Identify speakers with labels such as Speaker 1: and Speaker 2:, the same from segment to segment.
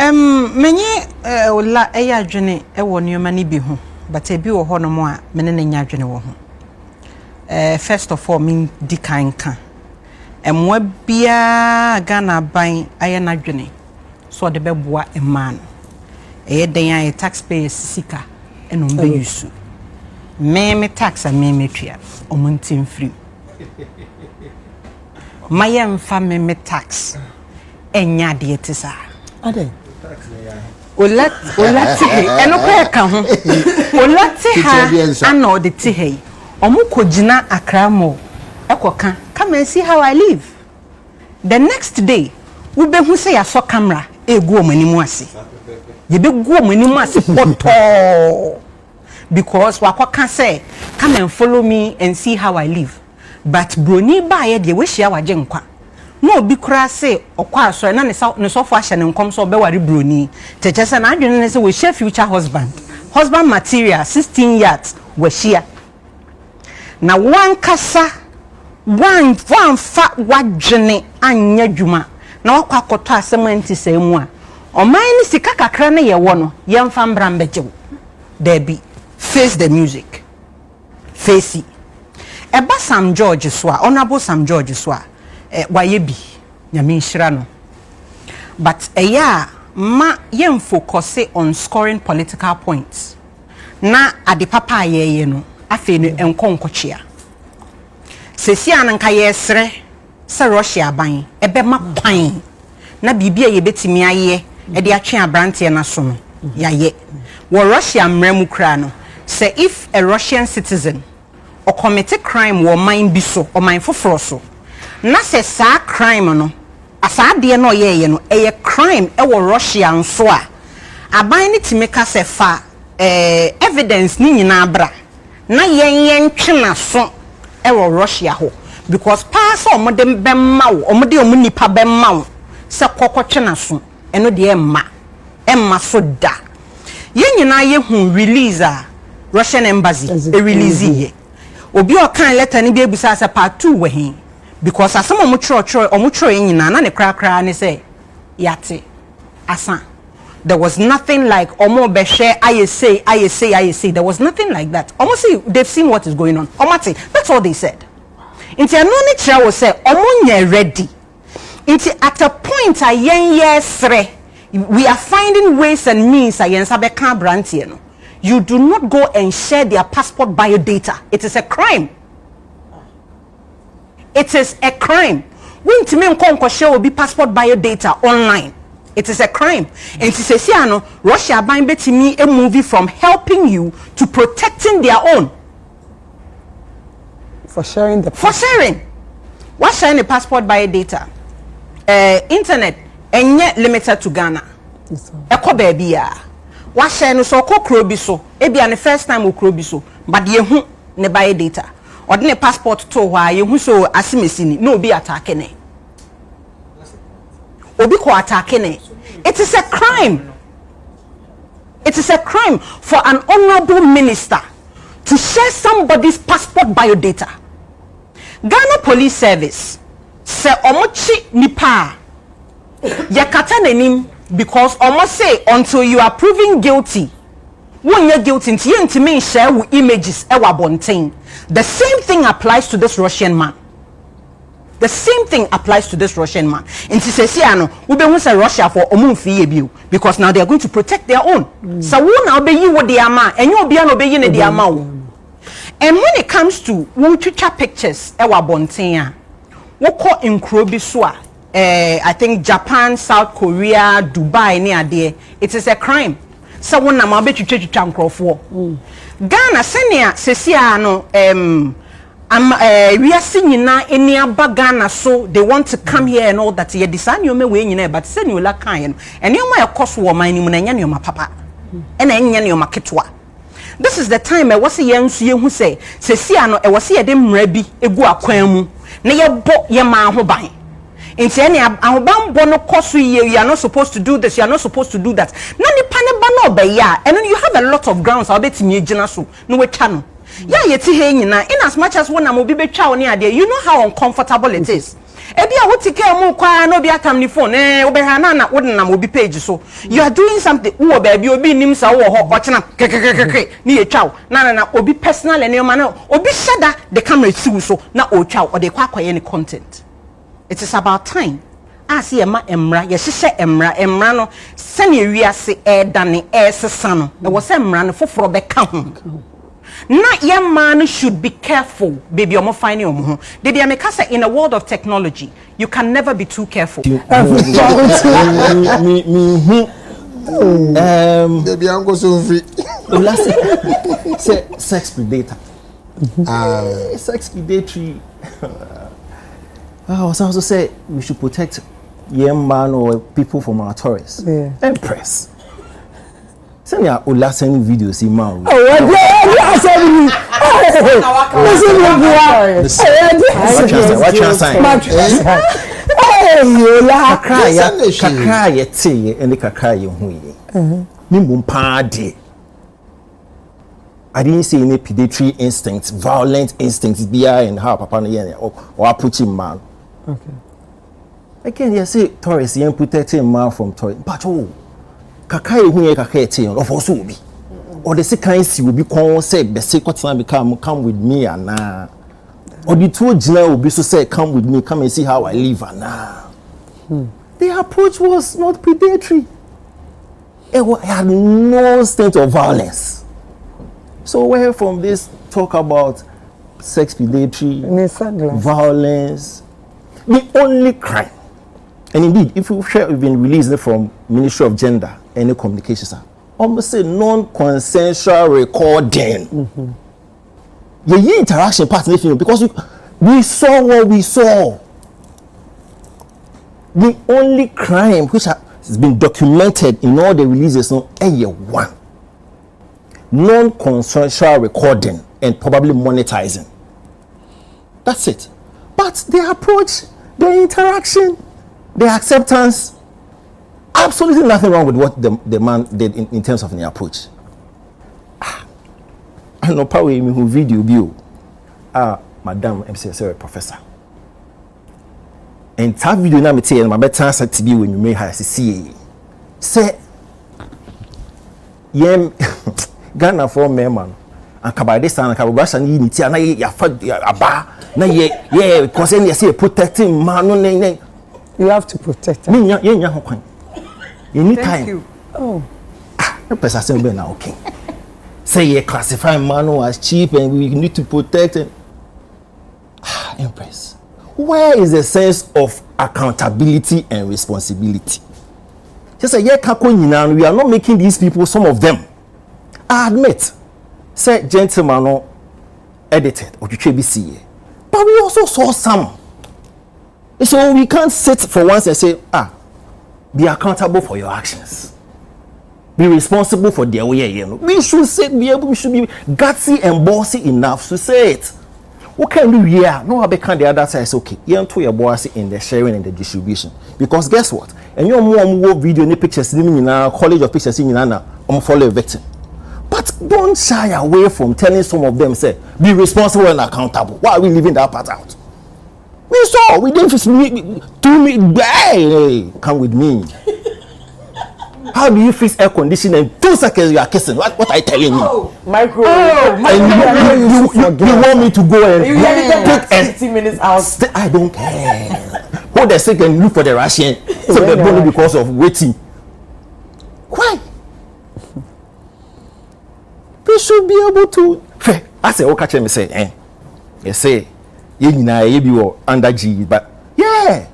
Speaker 1: Many ola eya adwene e wo nneoma ni bi ho but e bi wo ho no mo a me ne nya adwene wo ho. First of all min di kan ka. Emwa bia Ghana ban aye na adwene so de beboa e man. Eye den aye taxpayers sika eno mbe yusu. Me tax a me tua omuntin free. Mayem fa me tax enya de etisa.
Speaker 2: Ade
Speaker 1: Olati eno kwa ka ho olati ha ana de ti he omukogina akramo ekoka come and see how I live. The next day we be hu say yaso camera egu omanimu ase ye be gu omanimu ase poto because wakwaka say come and follow me and see how I live but broni ba ye de we hia waje nkwa no obi kura say okwa so na ne sofo ahye ne nkom so obeware broni techese na adwene ne say we share future husband material 16 yards we share na wan kasa wan fa wadwene anya dwuma na wakwa akoto asemanti sai mu a oman ni sika kakra ne ye wo no ye mfa mbra mbegye there be face the music face it eba Sam George so a honorable Sam George so a waye bi nyame nhira no but ma yem focus on scoring political points na ade papa ye no afi no enkonkochia sesi ananka yesre se Russia ban ebe ma kwan na bibia ye betimi aye e de atwe abrante na so no yaye wo Russia mramu kra no say if a Russian citizen or commit a crime wo mind bi so or mind foforo so na se sa crime no asa de no ye no e crime e wo Russia nso a aban ni timeka se fa evidence ni nyina bra na yen twena so e wo Russia ho because pass omode bemma wo omode omunipa bemma wo se kokotwena so eno de emma so da yen nyina ye hu release a Russian embassy e release ye obi o kan letter ni bi ebusa se part 2 we hin because asem omuchro nyina na ne krakra ne say yate asa there was nothing like omo be share I say there was nothing like that almost see they've seen what is going on omati that's all they said inti anu ni kira wo say omo nya ready inti at a point ayen yesre we are finding ways and means ayen sabe kan brantie no you do not go and share their passport bio data. It is a crime. It is a crime. When Timen Konko share will be passport bio data online. It is a crime. And to say, Russia buying betting me a movie from helping you to protecting their own.
Speaker 2: For sharing the
Speaker 1: passport. For sharing. What sharing the passport bio data? Internet and yet limited to Ghana. Eko baby ya. What share no so ko krobi so e bia the first time o krobi so but ye hu ne buy data or the passport to why ye hu so asimesi ni no be attack ne obi ko attack ne it is a crime. It is a crime for an honorable minister to share somebody's passport bio data. Ghana Police Service se omochi nipa yakata nenim because almost say until you are proven guilty when you're guilty nti me share with images ewa bontain. The same thing applies to this Russian man. The same thing applies to this Russian man. Nti sesi ano we be say Russia for omunfi ebio because now they are going to protect their own. So wo na obeyi wo de ama enyo obi na obeyi ne de ama wo. And when it comes to wo twitwa pictures ewa bontain a wo ko nkro bi so a I think Japan, South Korea, Dubai near there. It is a crime. So when na ma be twitwa nkrofo. Ghana senia sesia no we are seeing na any Ghana so they want to come here and all that. You design your me we nyina but send you la kan and you my cost wo man ni mu na nya ne ma papa. E na nya ne ma ketwa. This is the time I was yen su ye hu say sesia no e was ye de mra bi egu akwan mu na ye bo ye ma ho ban. In any ahobambo no koso you are not supposed to do this, you are not supposed to do that. Na nipa ne ba no be ya and then you have a lot of grounds obetimi agina so no we channel. Ya yeti he nyina in as much as one am obi betwa oni ade you know how uncomfortable it is. Ebi a what take mu kwa no bi atam ni phone obehwa na wodena obi page so you are doing something wo baby obi nim sa wo ho ochena kekekekeke ni ye twaw na obi personal ene ma na obi shada the camera siwu so na o twaw o de kwa akoye ni content. It is about time as ye ma emra ye hye emra no sane wiase dane sesa no e wo se emra no foforo be ka ho. Na young man should be careful, baby. I'm finding you. Did I say in a world of technology, you can never be too careful.
Speaker 2: Baby, I'm going so free. Say sex predator. Sex predatory. I was also say we should protect young man or people from our tourists. Yeah. Empress. Send your last videos in man. Oh, what you saying? I didn't see any predatory instincts, violent instincts behind how Papa or approaching man. Okay. Again, you say tourists, you protecting man from tourists, but kakai hu ye kakai te of also will be or the second see will be con say the secret time come with me and or the two jina will be so say come with me, come and see how I live and the approach was not predatory. It had no state of violence. So where from this talk about sex predatory, violence, the only crime. And indeed, if we've been released from Ministry of Gender and Communications, almost say non-consensual recording. The interaction part because we saw what we saw. The only crime which has been documented in all the releases now, one non-consensual recording and probably monetizing. That's it. But the approach, the interaction, the acceptance, absolutely nothing wrong with what the man did in terms of the approach. I know power me who video view. Madam MCSR professor. And that video na me tell my better answer to be when you may have see. Say yem Ghana for man and kabade stand ka Russia ni ti na ya fa aba na ye because any say protecting man no.
Speaker 3: You have to protect her.
Speaker 2: You need time.
Speaker 3: Thank you. Oh.
Speaker 2: No person say now okay. Say you classify man as cheap and we need to protect him. Empress. Where is the sense of accountability and responsibility? Just say we are not making these people, some of them. I admit, say gentleman no edited or BCA. But we also saw some. So we can't sit for once and say, be accountable for your actions. Be responsible for their way. We should we should be gutsy and bossy enough to say it. What can we hear? No, I can the other side is okay. You to your bossy in the sharing and the distribution. Because guess what? And your more video and pictures in a college of pictures in Nana, follow a victim. But don't shy away from telling some of them, say, be responsible and accountable. Why are we leaving that part out? We saw, we didn't just come with me. How do you fix air conditioning in 2 seconds you are kissing? What are you telling me?
Speaker 3: Micro.
Speaker 2: You want me to go and
Speaker 3: take 60 minutes out?
Speaker 2: I don't care. Hold a second, look for the Russian. So they're going because of waiting. Why? We should be able to. I say, okay, me say, you say, you be under G, but yeah.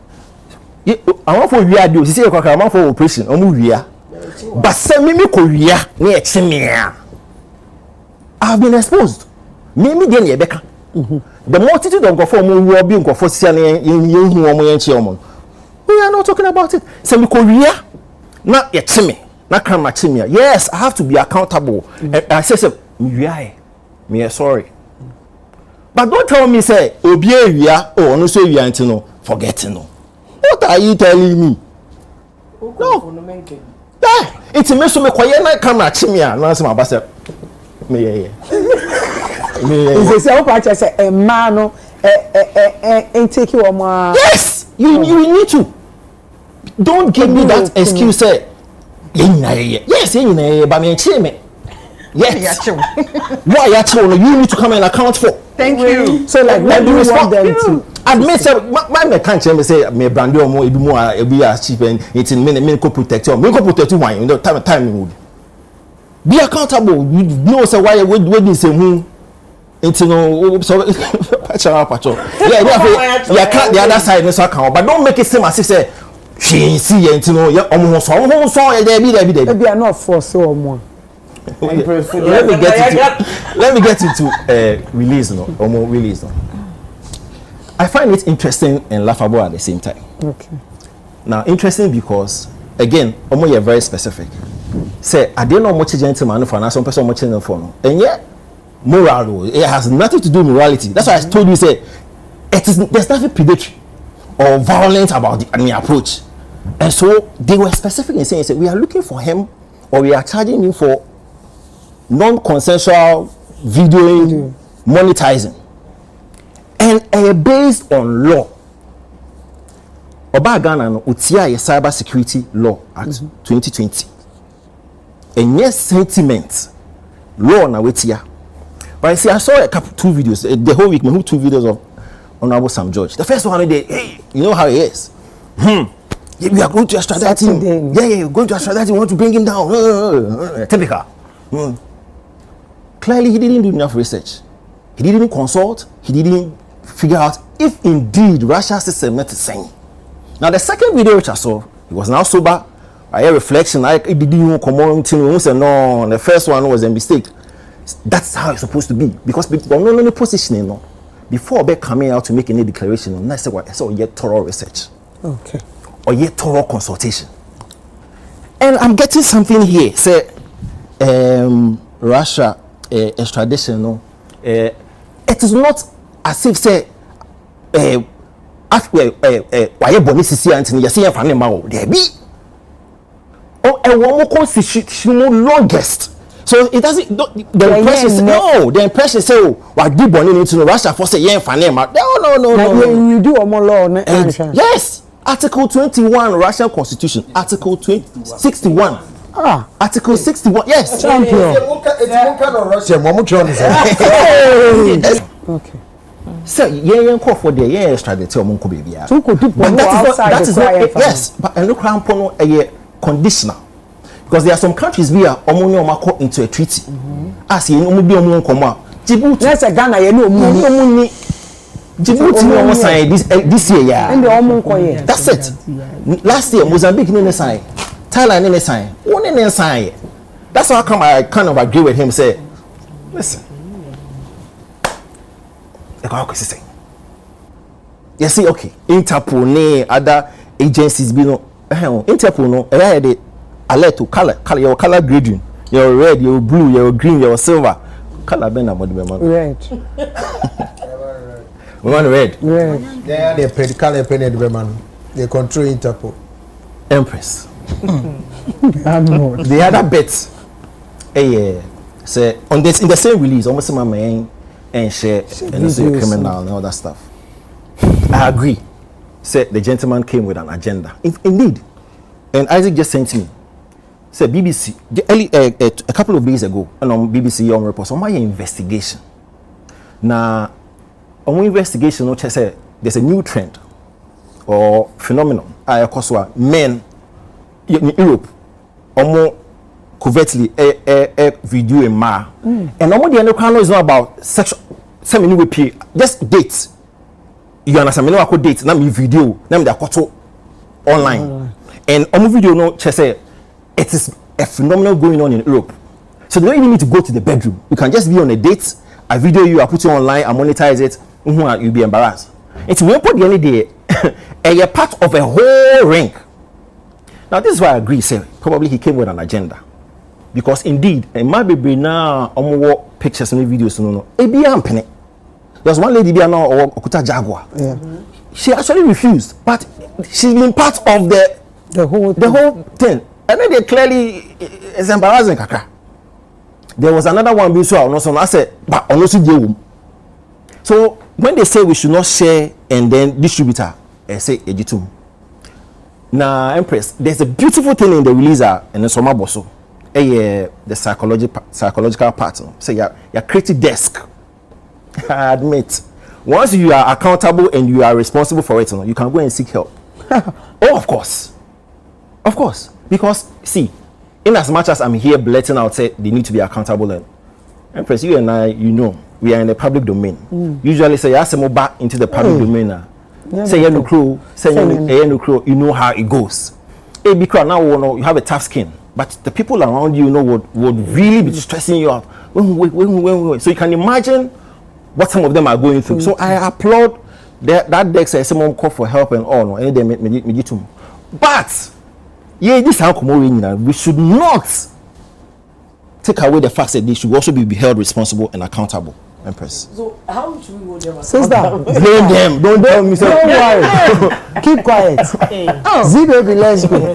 Speaker 2: I want for we are doing. See, I want for operation. We are. But send me Korea near Chimia. I've been exposed. Maybe then you better. The multitude of go for more being go for selling in we are not talking about it. Send me Korea, not yet Chimia, not Kama Chimia. Yes, I have to be accountable. I say, me sorry. But don't tell me, say, Obia, oh, no, say we are no forgetting. No. What are you telling me? No. It's a mess of me quiet night camera, Chimia, no, my bastard. Me,
Speaker 3: it's a self-patch, a man, and take you on my.
Speaker 2: Yes! You need to. Don't give me that excuse. Say, yes, but me. Yes. Why you need to come and account for.
Speaker 1: Thank you.
Speaker 3: So like what do you want them to
Speaker 2: admit say my can't say me brand more e be more e be as cheap and it's in me co protect you. Me co protect you one time would be accountable. You know say why we this who into no so patrol. Yeah, can't the other side so account but don't make it seem as if say she see into no yeah almost so there be
Speaker 3: are not for so more.
Speaker 2: Let me get into release no or release no. I find it interesting and laughable at the same time.
Speaker 3: Okay.
Speaker 2: Now interesting because again, you're very specific. Say I don't know much gentleman for now, some person much for no. And yet moral, it has nothing to do with morality. That's why I told you say there's nothing predatory or violent about the approach. And so they were specific in saying say we are looking for him or we are charging him for non-consensual videoing, monetizing, and based on law. Oba Ghana no utia ye cyber security law act 2020. And yes, sentiment law na wetia. But I see I saw two videos the whole week. Me two videos of Honorable Sam George. The first one day, hey, you know how he is. Yeah, we are going to extradite him. Yeah, we're going to extradite him. We want to bring him down. Typical. Clearly, he didn't do enough research. He didn't consult. He didn't figure out if indeed Russia's system met the same. Now, the second video which I saw, he was now sober. I hear reflection. I didn't even come on to say no. The first one was a mistake. That's how it's supposed to be because people don't know positioning. No, before they coming out to make any declaration, I said what I saw yet thorough research.
Speaker 3: Okay.
Speaker 2: Or yet thorough consultation. And I'm getting something here. Say, Russia. Extradition no it is not as if say why boni sisi antini yesi yan fane ma wo there be one constitutional longest so it doesn't the impression say, no the impression say why di boni into Russia for say yan fane ma no
Speaker 3: you do omo law
Speaker 2: yes article 21 Russian constitution article 61 Article 61. Yes.
Speaker 3: Champion.
Speaker 2: Okay. So, yeah, call for the year extradite omunko baby.
Speaker 3: That is not
Speaker 2: yes, but and look around pono a conditional. Because there are some countries where omunyo mako into a treaty. As you know, be omunko Djibouti.
Speaker 3: Yes, Ghana, you know,
Speaker 2: Djibouti no sign this year, yeah.
Speaker 3: And the omunko.
Speaker 2: That's it. Last year, Mozambique no sign. Thailand any sign. One any sign. That's how come I kind of agree with him. Say, listen. You see, okay. Interpol, ne other agencies, be no. Interpol, no. The alert to color, your color grading. Your red, your blue, your green, your silver. Color ben about the man.
Speaker 3: Red.
Speaker 2: We want red.
Speaker 3: Red.
Speaker 4: Yeah, they pay the color penny the man. They control Interpol.
Speaker 2: Empress.
Speaker 3: The
Speaker 2: other bits, say on this in the same release, almost my man and share and also criminal and all that stuff. I agree. Say the gentleman came with an agenda. Indeed, and Isaac just sent me. Say BBC a couple of days ago, and on BBC on report on my investigation. Now, on investigation, no say there's a new trend or phenomenon. I call men. In Europe, almost covertly a video in ma, and almost the end is not about sexual. Some new just dates. You understand? Me no I date. Now me video. Now me da koto online, and almost video no. Say it is a phenomenon going on in Europe. So they don't even need to go to the bedroom. You can just be on a date. I video you. I put you online. I monetize it. You'll be embarrassed. It's when put the only day. A part of a whole ring. Now this is why I agree, say probably he came with an agenda. Because indeed, and my baby now pictures and videos no. There's one lady there now Okuta Jaguar.
Speaker 3: Yeah.
Speaker 2: She actually refused, but she's been part of the whole thing. And then they clearly it's embarrassing kaka. There was another one being so I said, but honestly, so when they say we should not share and then distribute her, say ejitum. Now, Empress, there's a beautiful thing in the release and the summer bosso. The psychological part. So you're creating desk. I admit. Once you are accountable and you are responsible for it, you can go and seek help. Oh, of course. Of course. Because, see, in as much as I'm here blurting out, say they need to be accountable. And Empress, you and I, you know, we are in the public domain. Usually, say, you ask them back into the public domain now. Say, you know how it goes. Because now you have a tough skin, but the people around you know would really be stressing you out. So you can imagine what some of them are going through. So I applaud that Dex says someone call for help and all. But yeah, this we should not take away the fact that they should also be held responsible and accountable. Empress.
Speaker 5: So how should we hold them?
Speaker 3: Sister,
Speaker 2: blame them. Don't tell me.
Speaker 3: Don't worry. Keep quiet. Z baby, let's go.